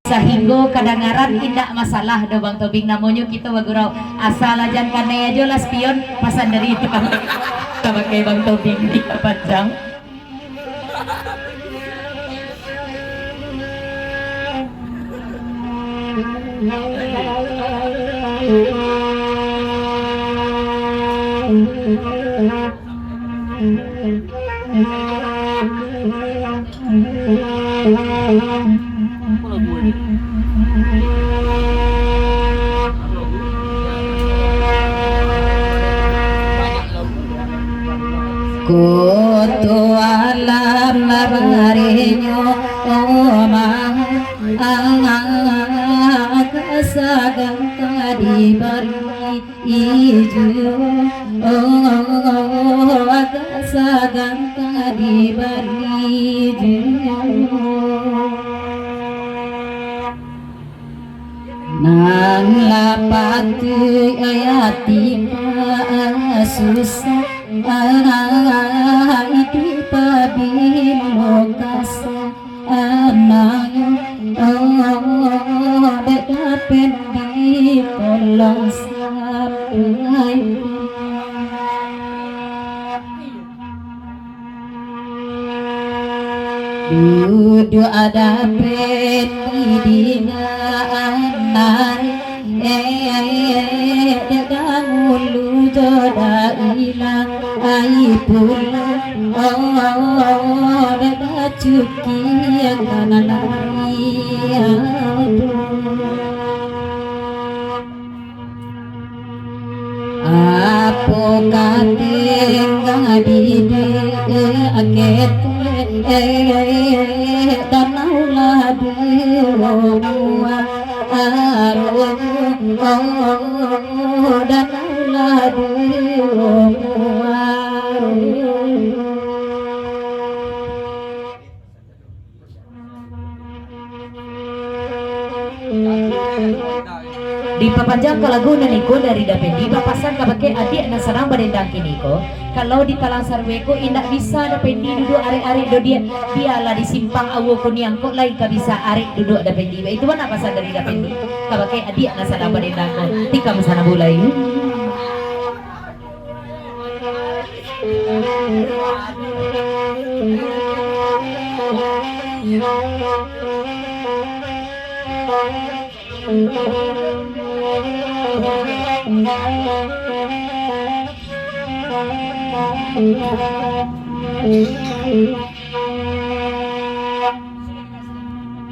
sahingga kadangaran indak masalah do Bang Tobing namonyo kita bagurau asal ajan kanaya aja lah spion pasan dari itu pakai Bang Tobing di panjang Kutu alam marinyo omah kasagang kadibari iju kasagang kadibari iju nang lapati ayati susah itu pabilo kasa anang beda pendi tolong sampai duduk ada pendi dina anari dagang ulu joda ilang ai pulang daga cuki yang nananari apo kateng gadide akete danau ladu mua danau ladu mua di papanjang ke lagu naniko dari dapendi bapasan kabake adik na sarang badendang kiniko kalau di talang sarweko indak bisa dapendi duduk arek-arek do dialah disimpang awo kuniang kok lain ka bisa arek duduk dapendi itu mana pasan dari dapendi kabake adik na sarang badendang ko tika masana bulay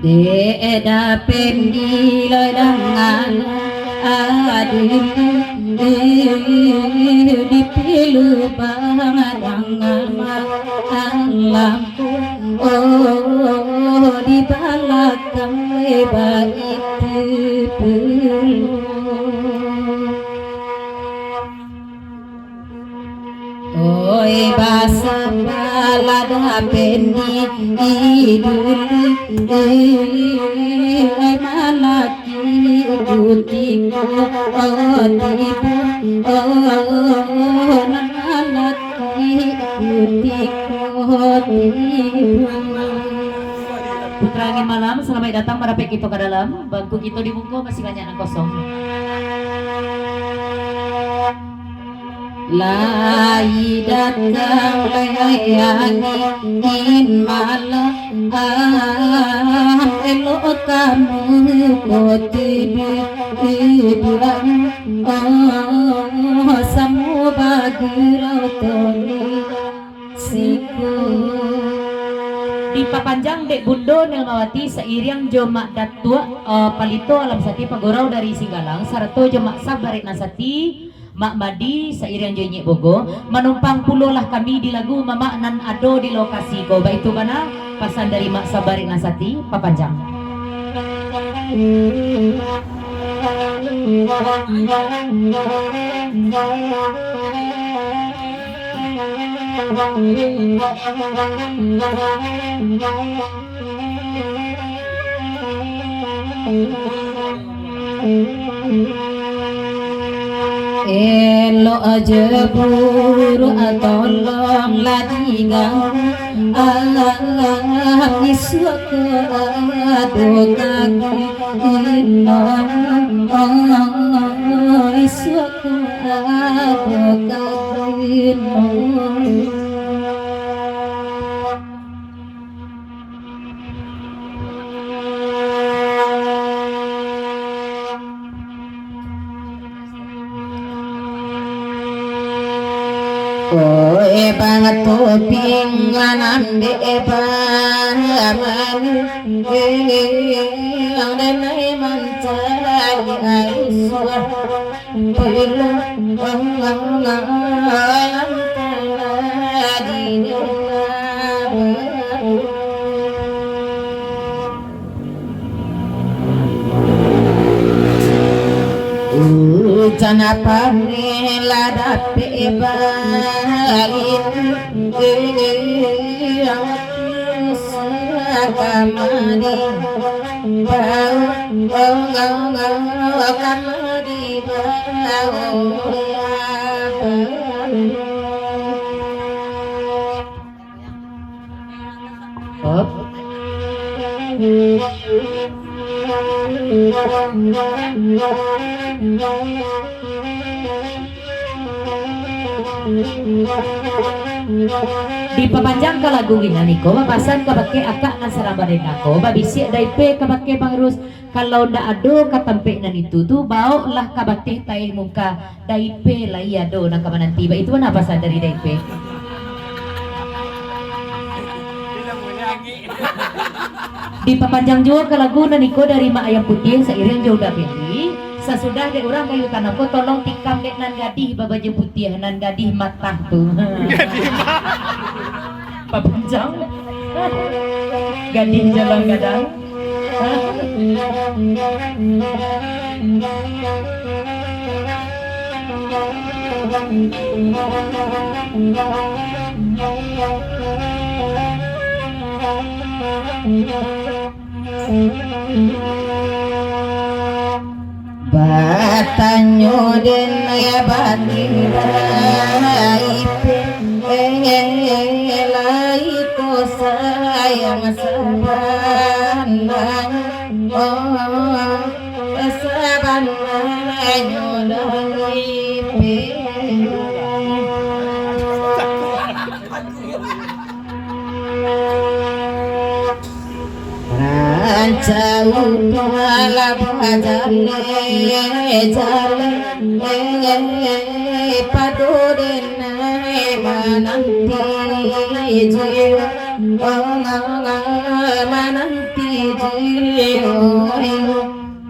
Deda pendi dengan adil dipilu bangang alamku di belakang lebar itu perlu oi basa balada pendi dulu malaki butiku tipu malaki butiku tipu putra angin malam selamat datang merapik kita ke dalam bangku kita di muka masih banyak yang kosong lai datang layangin malam elok kamu tidur samu bagirau toni siku di papanjang dek bundo Nelmawati seiring jomak datua palito alam sati pagorau dari Singgalang sarato jomak sabarik nasati Mak Madi seiring jonyi bogo menumpang pulolah kami di lagu Mama nan ado di lokasi ko itu mana pasan dari Mak Sabarik Nasati papanjang elo aja buru tolonglah tinggal iswa ke doa inom iswa ke doa inom. Oe banget toping ngambe paman yang denai mancari aiswa pilu ngam tadi Jana pamela dape balin sakamari bau kamari bau Dipapanjang ka lagu ginaniko mapasan kabake akak nasarabarenako babisi daipe kabake bangrus kalau nda ado katampe nan itu tuh bau lah kabate tai muka daipe lah iya do na kamanan tiba itu apa pasan dari daipe dipapanjang juga ke lagu naniko dari mak ayam putih seiring jauh dah pilih sesudah de orang kayu tanamku tolong tikam dek nan gadih babaje putih nan gadih matah tuh gadih papanjang gadih jalan gadang batanyo den ya batira ipe lai ko sayang saban oh saban nyo ipe jauh malam jale padurin mananti jiwa mananti jiwa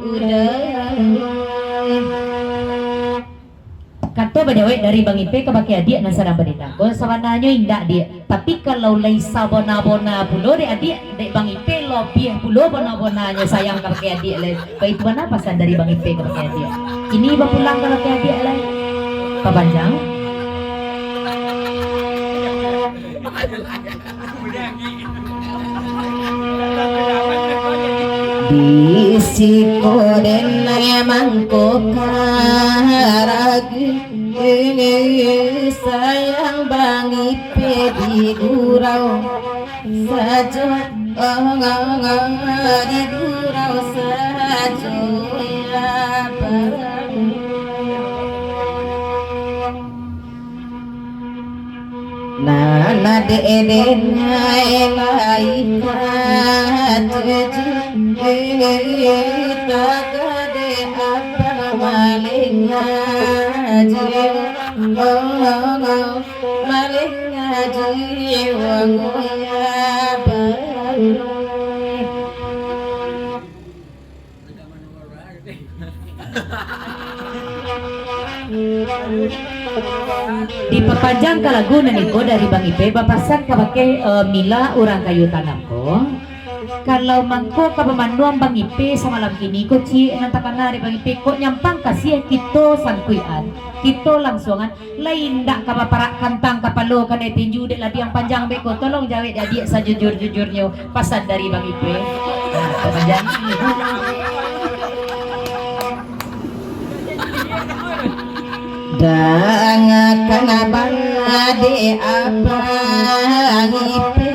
udah Kato badawai dari Bang Ipe ke pakai adik nasara badita. Ko sawananya indah dia. Tapi kalau lai sabona-bona pulo de adik dek Bang Ipe lebih pulo bona-bonanya sayang ke pakai adik lai. Baik mana pasan dari Bang Ipe ke pakai adik. Ini ba pulang ke pakai adik lai. Papanjang. Bisiko den mangko karagi sayang Bang Ipe di gurau sajo di gurau sajo ya nana de laikat tagade apa maling ngaji maling ngaji wangoya diperpanjang ke lagu naniko dari Bang Ipe bapasan kabake mila orang kayu tanamko kalau mangko kapamanduan Bang Ipe sama malam kini ko ci nantakan dari Bang Ipe kok nyampang kasih kita sangkuian kita langsungan lain dak kapaparak kantang kapalo kana tinju dek ladi yang panjang beko tolong jawab adik sajujur-jujurnya pasan dari Bang Ipe nah panjang dangakan abadi abang ipe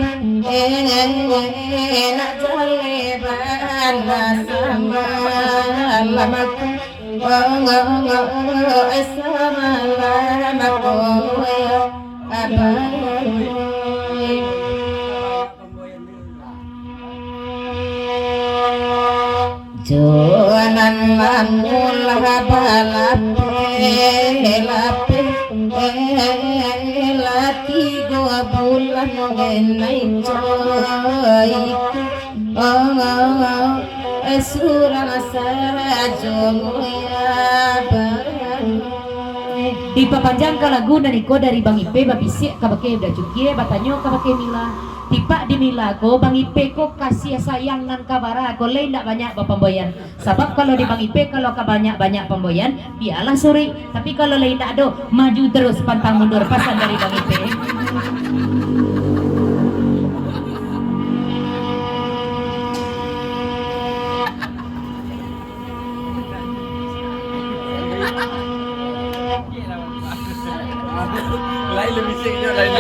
nak jaleban sama lamaku sama lamaku abang Joanan lamulah balape lape lati 2 bulan ngenai coy surang sajo ya Di papanjang lagu niko dari Bang Ipe babisik kabake udah cukie batanyo kabake Mila tipak di Mila ko Bang Ipe ko kasih sayang nan kabara ko lain ndak banyak pemboyan sebab kalau di Bang Ipe kalau banyak pemboyan biarlah suri tapi kalau lain ndak do maju terus pantang mundur pasan dari Bang Ipe lain lebih siknya lain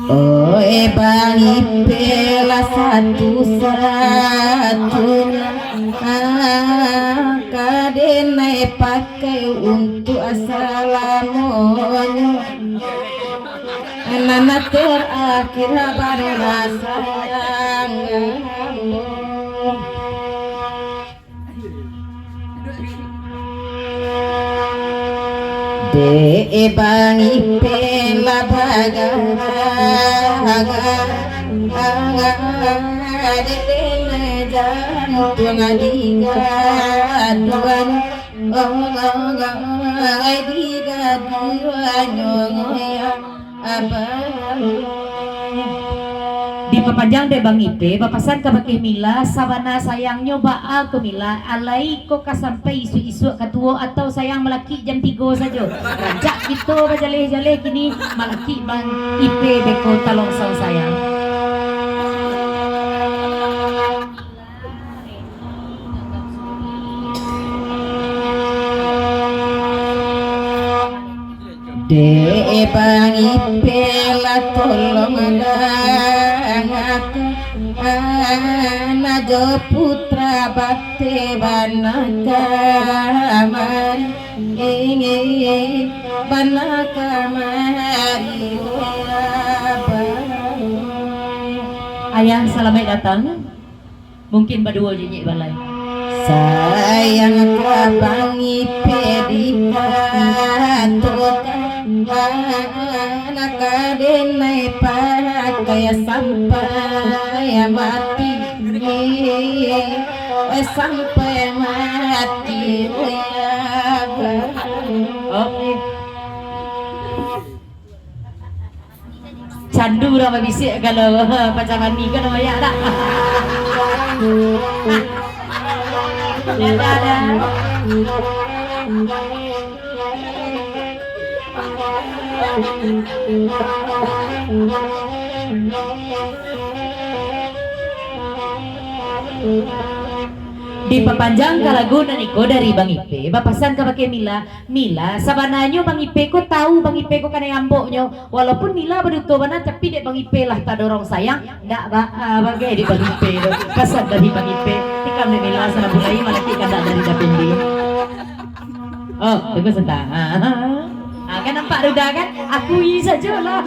Oi Bang Ipe lah satu-satunya kadenai pakai untuk assalamualaikum nana terakhir baru sayang de Bang Ipe la di papanjang deh Bang Ipe bapasan kabake Mila sabana sayang nyoba aku Mila alai ko kasampai isu-isu katuo atau sayang melaki jam 3 saja rancak gitu bajaleh-jaleh kini malaki Bang Ipe beko talong sang sayang de Bang Ipe la tolong najo putra bakte banakaman banakaman ayah selamat datang mungkin berdua jenyek balai sayang ka Bang Ipe dikatokan nakadenai pakai sampai mati sampai mati candu rama bisik kalau pacaran ni kan namanya tak ada di papanjang lagu niko dari Bang Ipe bapasan kabake Mila sabananyo Bang Ipe ko tahu Bang Ipe ko kana amboknyo walaupun Mila beduto bana tapi dek Bang Ipe lah tak dorong sayang ndak bagai di Bang Ipe do pasan dari Bang Ipe tikam de Mila sana bulai malaki kada dari dapendi oh tunggu sebentar kan nampak udah kan akui sajalah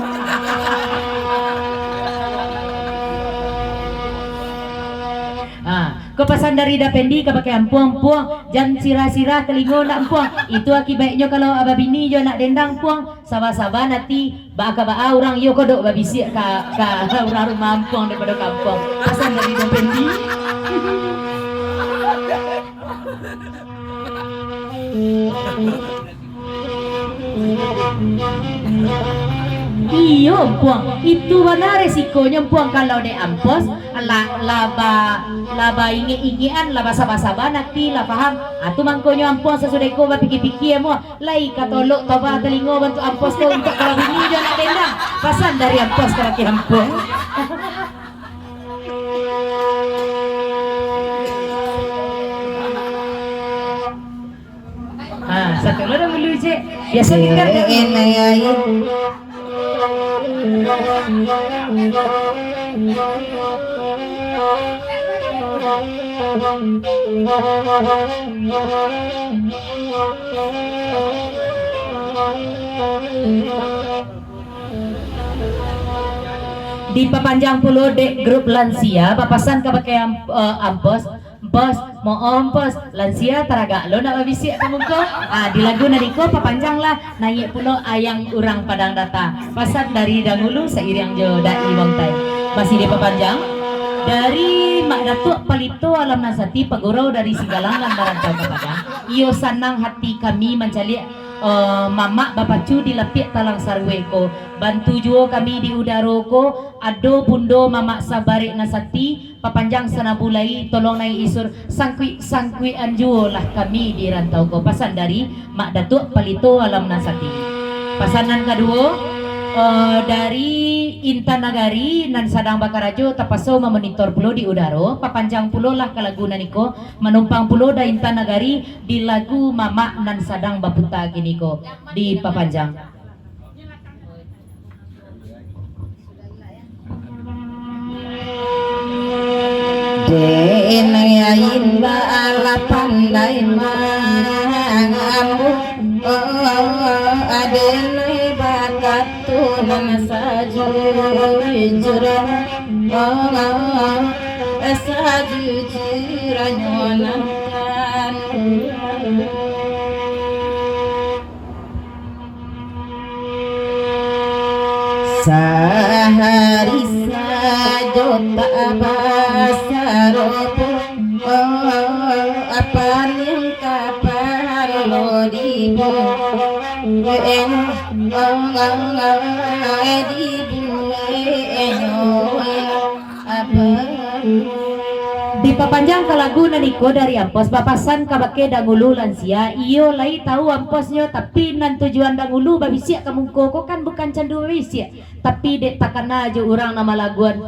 kau pesan dari dapendi ke pakai ampuang jangan sirah-sirah telingo nak ampuang itu akibatnya kalau abah bini jo nak dendang puang sabah-sabah nanti baka orang yo kodok babisi ka orang rumah ampuang daripada kampung pesan dari dapendi iyo puang itu mana resikonya puang kalau de ampos laba ingi-ingian laba sabah-sabah nanti lah paham atu mangkonyo ampos sesudah ko pikir-pikir mo lai katolok toba telingo bantu ampos ko untuk kalau bini dia nak dendang pasan dari ampos ke laki ampos Satu lo dah mulu je. Biasa tinggal dah. Di papanjang pulau dek grup lansia papasan ke pakai ampos bos mau ompos lansia taraga lo nak babisi kamu ko di lagu nariko papanjang lah naik pulau ayang urang padang data pasan dari dahulu seiring jo dai bangtai masih di papanjang dari Mak Datuk Palito Alam Nasati Pagurau dari Sigalangan Barangkau Papadang iyo sanang hati kami mencari mama bapacu di lepik talang sarwe ko bantu juo kami di udaro ko ado bundo mama sabari nasati papanjang sana bulai tolong naik isur sangkui anjuo lah kami di rantau ko pasan dari Mak Datuk Palito Alam Nasati. Pasanan kedua dari Intan Nagari nan sadang bakarajo tapaso memonitor pulau di udaro papanjang pulau lah ke lagu naniko menumpang pulau da Intan Nagari di lagu mama nan sadang baputa gini ko di papanjang. Denayain ala pandai mangamu adenai bakatunan sajujur sajujuranyonan sehari sajota basaropo apa yang kapal lo dibu di papanjang ke lagu naniko dari ampos bapasan kabake dangulu lansia iyo lai tahu amposnya tapi nan tujuan dangulu babisiak kamu koko kan bukan candu babisiak tapi dek takana aja orang nama laguan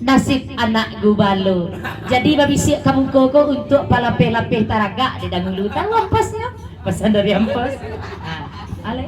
nasib anak gubalo jadi babisiak kamu koko untuk palapeh-lapeh taraga di dangulu tahu amposnya pesan dari ampos ale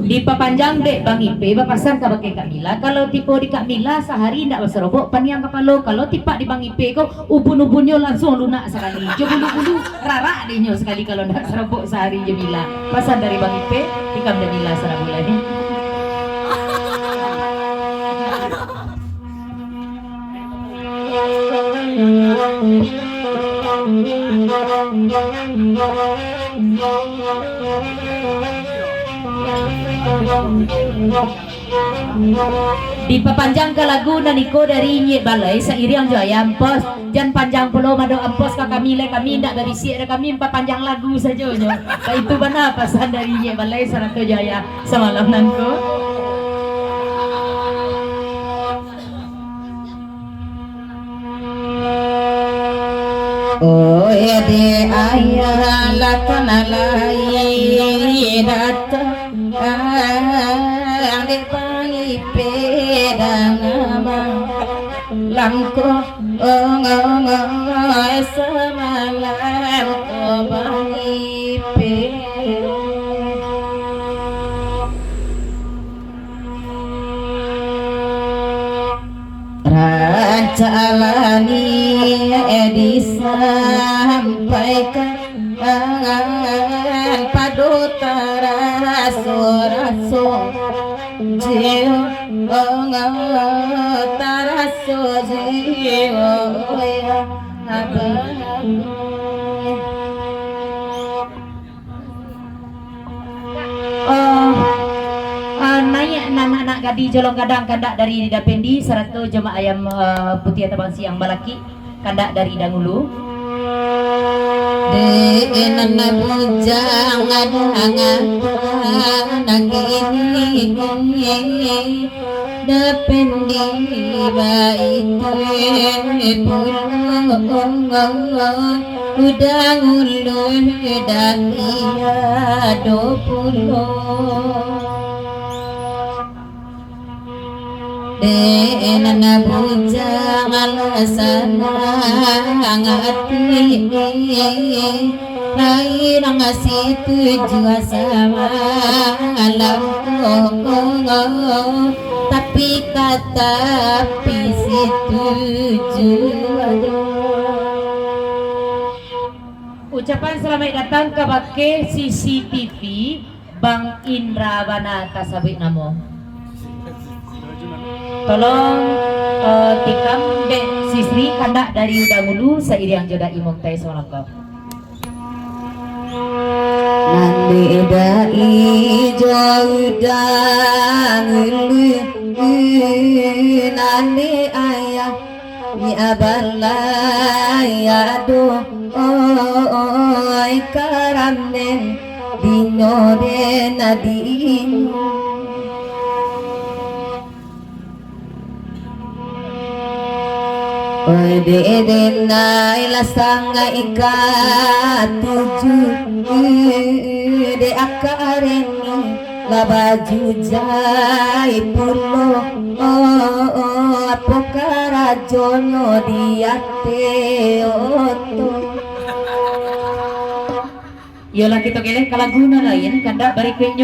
di papanjang dek Bang Ipe bapasan ka pakai Kak Mila kalau tipe di Kak Mila sehari ndak berserobok paniang kapalo kalau tipak di Bang Ipe kau ubun-ubunnya langsung lunak sekali jo bulu-bulu rarak dinyo sekali kalau ndak serobok sehari je Mila pasan dari Bang Ipe di Kak Mila serabulan ni di papanjang ke lagu naniko dari Nyek Balai seiring jo ayam pos jan panjang pulau mado ampos ka kami le kami ndak berisik ada kami papanjang lagu saja jo itu mana pasan dari Nyek Balai Sarato Jaya semalam nanko oh ya de ayah lakanalai datang adik pangi pedang nama lamko semalam ko pangi Rajalani disampaikan paduka raso jiwa taraso jiwa nanya anak-anak gadi jolong kadang kandak dari Dapendi Sarato jemaah ayam putih atau siang balaki kandak dari dahulu dengan bujang nangini Dapendi baik udang ulu dan iya 20 Nana bujang alasan ngati Nairang situ sama alam tapi kata situ Ucapan selamat datang ke bake CCTV Bang Indra Banata sabik namo. Tolong tikam dek sisri kandak dari dahulu seiriang joda imong tay sewalangkau. Nandi dai jodang nandi ayah ni abalai ado oi karamen dinore nadino Ode na ilasang ikatuju de akareni labaju jai pulo apokara jono diate oto Yola kita keleh kalaguna lain kandak bari kwenyo